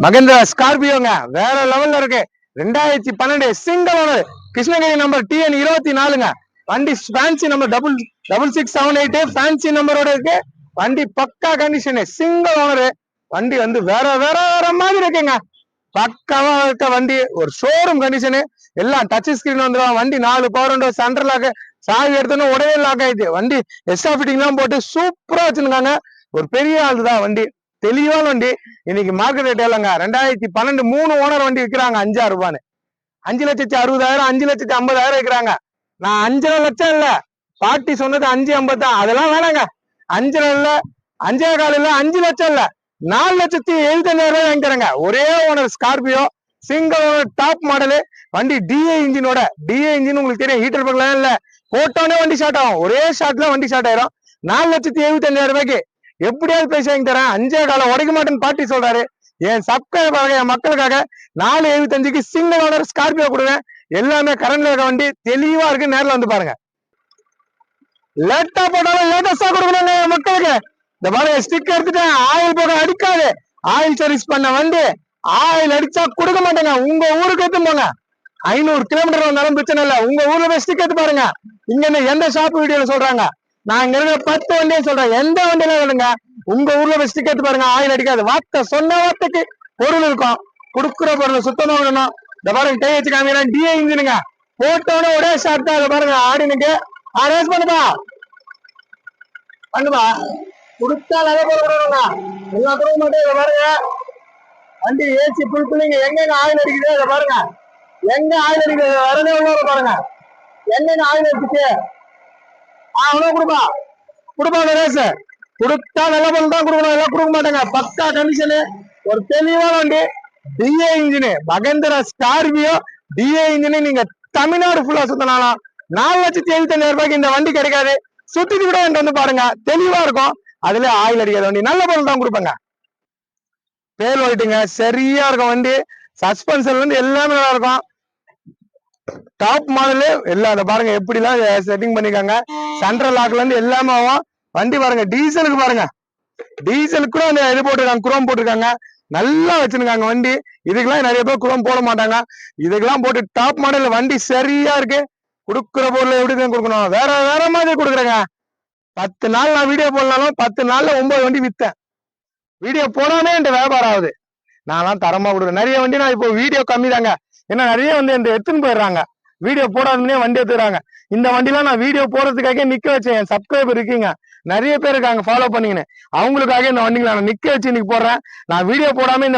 மகேந்திரா ஸ்கார்பியோங்க வேற லெவல்ல இருக்கு. 2012 single owner Krishnagiri number TN 24ங்க. வண்டி ஃபேன்சி நம்பர் 6678 ஃபேன்சி நம்பரோட இருக்கு. வண்டி பக்கா கண்டிஷன், சிங்கிள் ஓனர். வண்டி வந்து வேற வேற வேற மாதிரி இருக்குங்க. பக்காவா இருக்க வண்டி, ஒரு ஷோரூம் கண்டிஷனு. எல்லாம் டச் ஸ்கிரீன் வந்துடும். வண்டி 4 பவர் விண்டோ, சென்ட்ரல் லாக், சாவி எடுத்தோன்னு உடனே லாக் ஆயிடுச்சு. வண்டி எக்ஸ்ட்ரா ஃபிட்டிங் எல்லாம் போட்டு சூப்பரா வச்சிருக்காங்க. ஒரு பெரிய ஆள் தான் வண்டி, தெளிவான வண்டி. இன்னைக்கு மார்க்கெட் ரேட் எவ்வளோங்க? 2012 3 ஓனர் வண்டி விற்கிறாங்க 5,000 ரூபான்னு. 5,60,000 5,50,000 விற்கிறாங்க. நான் 5,5 லட்சம் இல்ல, பாட்டி சொன்னது 5,50 தான். அதெல்லாம் வேணாங்க. 5,5 இல்ல, 5,15 இல்ல, 5 லட்சம் இல்ல, 4,75,000 வாங்கிக்கிறேங்க. ஒரே owner Scorpio, single owner, top model வண்டி. DA இன்ஜினோட. DA இன்ஜின் உங்களுக்கு தெரியும், ஹீட்டர் பக்கலாம் இல்ல, போட்டோன்னே வண்டி ஷார்ட் ஆகும். ஒரே ஷார்ட்ல வண்டி ஷார்ட் ஆயிரும். 4,75,000 ரூபாய்க்கு எப்படியாவது பிரைஸ் வாங்கி தரேன். 5,15 உடைக்க மாட்டேன்னு பாட்டி சொல்றாரு. என் சப்ஸ்கிரைபராக, என் மக்களுக்காக 4,75க்கு சிங்கிள் ஓனர் ஸ்கார்பியோ கொடுங்க. எல்லாமே கரண்ட்ல இருக்க வண்டி, தெளிவா இருக்கு. நேரில் வந்து பாருங்க. லேட்டா போட்டாலும் லேட்டஸ்டா கொடுக்கணுங்க என் மக்களுக்கு. இந்த பாருங்க, ஸ்டிக் எடுத்துட்டேன். ஆயில் போக அடிக்காது. ஆயில் சர்வீஸ் பண்ண வண்டி. ஆயில் அடிச்சா கொடுக்க மாட்டேங்க. உங்க ஊருக்கு எடுத்து போங்க. 500 கிலோமீட்டர் வந்தாலும் பிரச்சனை இல்ல. உங்க ஊர்ல போய் ஸ்டிக் எடுத்து பாருங்க. இங்க எந்த ஷாப் வீடியோல சொல்றாங்க, நான் இங்க இருக்கிற 10 வண்டியை சொல்றேன். எந்த வண்டியில வேணுங்க, உங்க ஊர்ல போய் ஸ்டிக் எடுத்து பாருங்க. ஆயில் அடிக்காது. வார்த்தை சொன்ன வார்த்தைக்கு பொருள் இருக்கும். கொடுக்குற பொருள் சுத்தமா வேணும். இந்த பாருங்க, கை வச்சு காமிக்கிறேன். DA இன்ஜினுங்க, போட்டோட ஒரே ஷார்ட் தான். பாருங்க, ஆடினுக்கு ரேஸ் பண்ணுப்பா, பண்ணுப்பா. கொடுத்தா நிறைய பேர் கொடுக்கணுங்க. எல்லா கொடுக்க மாட்டேன். இதை பாருங்க, வண்டி ஏசி புல் புள்ளிங்க. எங்க ஆயில் அடிக்குது இதை பாருங்க. எங்க ஆயில் அடிக்குது வரதே உள்ள பாருங்க. எங்க ஆயில் அடிச்சுச்சு. அவ்வளவு கொடுப்பா, கொடுப்பாங்க ரேஸ். கொடுத்தா நல்ல பொருள் தான் கொடுக்கணும். எல்லாம் கொடுக்க மாட்டாங்க. பக்கா கண்டிஷனு, ஒரு தெளிவான வண்டி. DA engine, Mahindra Scorpio DA engine. நீங்க தமிழ்நாடு ஃபுல்லா சுத்தினாலும் 4,75,000 ரூபாய்க்கு இந்த வண்டி கிடைக்காது. சுத்திட்டு கூட என்கிட்ட வந்து பாருங்க, தெளிவா இருக்கும். அதுல ஆயில் அடிக்காத வண்டி, நல்ல பொருள் தான் கொடுப்பாங்க. பேல் ஒயிட்டுங்க, சரியா இருக்கும் வண்டி. சஸ்பென்ஷன்ல இருந்து எல்லாமே நல்லா இருக்கும். டாப் மாடலு எல்லாம். அதை பாருங்க எப்படி எல்லாம் செட்டிங் பண்ணிருக்காங்க. சென்ட்ரல் லாக்ல இருந்து எல்லாமே ஆகும். வண்டி பாருங்க, டீசலுக்கு பாருங்க, டீசலுக்கு கூட அந்த இது போட்டுருக்காங்க, குரோம் போட்டிருக்காங்க. நல்லா வச்சிருக்காங்க வண்டி. இதுக்கெல்லாம் நிறைய பேர் குரோம் போட மாட்டாங்க. இதுக்கெல்லாம் போட்டு டாப் மாடல் வண்டி சரியா இருக்கு. கொடுக்குற பொருள் எப்படி தான் கொடுக்கணும், வேற வேற மாதிரி கொடுக்குறேங்க. 10 நாள் நான் வீடியோ போடனாலும் 10 நாள்ல 9 வண்டி வித்தேன். வீடியோ போடாமே என் வியாபாரம் ஆகுது. நான்லாம் தரமா கொடுக்குறேன். நிறைய வண்டி நான் இப்போ வீடியோ கம்மி தாங்க. ஏன்னா நிறைய வந்து என் எடுத்துன்னு போயிடுறாங்க, வீடியோ போடாதுன்னே வண்டி எடுத்துறாங்க. இந்த வண்டிலாம் நான் வீடியோ போடுறதுக்காக நிக்க வச்சேன். என் சப்ஸ்கிரைபர் இருக்கீங்க, நிறைய பேர் இருக்காங்க ஃபாலோ பண்ணிக்கின்னு. அவங்களுக்காக இந்த வண்டிகளை நான் நிக்க வச்சு இன்னைக்கு போடுறேன். நான் வீடியோ போடாம இந்த